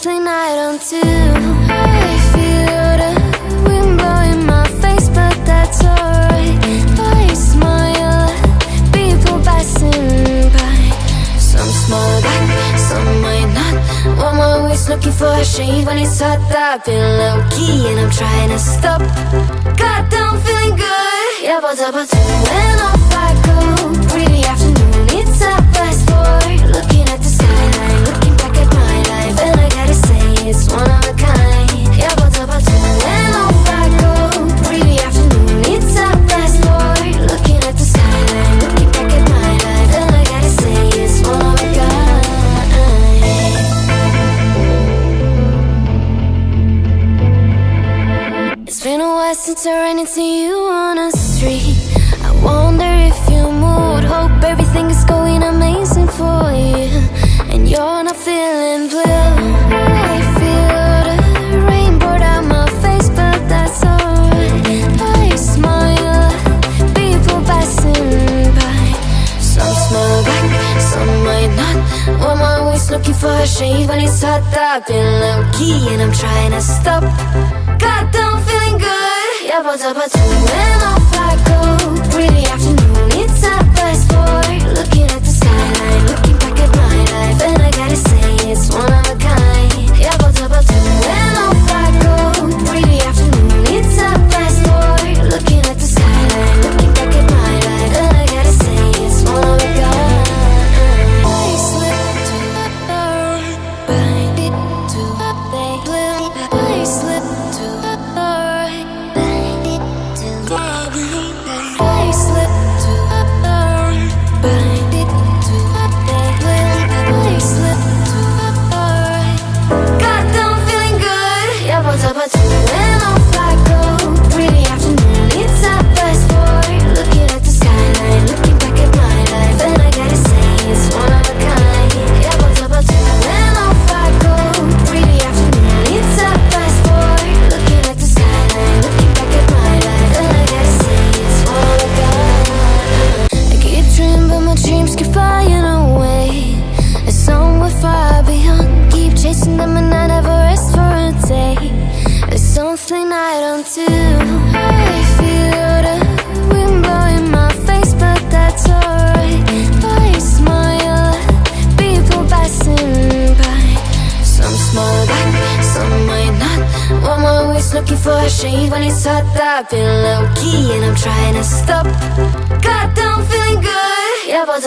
lovely night on two. I feel the wind blowing my face, but that's alright. I smile at people passing by. Some smile back, some might not. I'm always looking for a shade when it's hot. I've been low-key and I'm trying to stop. Goddamn, feeling good. Yeah, but when off I go. Pretty afternoon, it's a fast boy. Looking at the skyline, looking back at my life, and I gotta say it's one of a kind. Yeah, but when off I go. Pretty afternoon, it's a fast boy. Looking at the skyline, looking back at my life, and I gotta say it's one of a kind. It's been a while since I ran into you on a street. I wonder if you moved. Hope everything is going amazing for you, and you're not feeling blue. I feel the rain pour down my face, but that's alright. I smile at people passing by. Some smile back, some might not. I'm always looking for a shade when it's hot. I've been low-key and I'm trying to stop. Goddamn, feeling good. Yeah, but when off I go. Pretty afternoon, it's a fast boy. Looking at the skyline, looking back at my life, and I gotta say it's one of a kind. Yeah, but when off I go. Pretty afternoon, it's a fast boy. Looking at the skyline, looking back at my life, and I gotta say it's one of a kind. I slip to the right, bang it to the blue. I slip to the right, bang it to the I slip to the right, bang it to the blue. I slip to the right. Goddamn, feeling good. Yeah, but when off I go. Pretty afternoon, it's a fast boy. Looking at the skyline, looking back at my life, and I gotta say it's one of a kind. Yeah, but when off I go. Pretty afternoon, it's a fast boy. Looking at the skyline, looking back at my life, and I gotta say it's one of a kind. I keep dreaming, but my dreams keep flying away. As somewhere far beyond, keep chasing them and I never rest for a day. It's lovely night on two. I feel the wind blowing my face, but that's alright. I smile at people passing by. Some smile back, some might not. I'm always looking for a shade when it's hot. I've been low-key and I'm trying to stop. Goddamn, feeling good. Yeah, but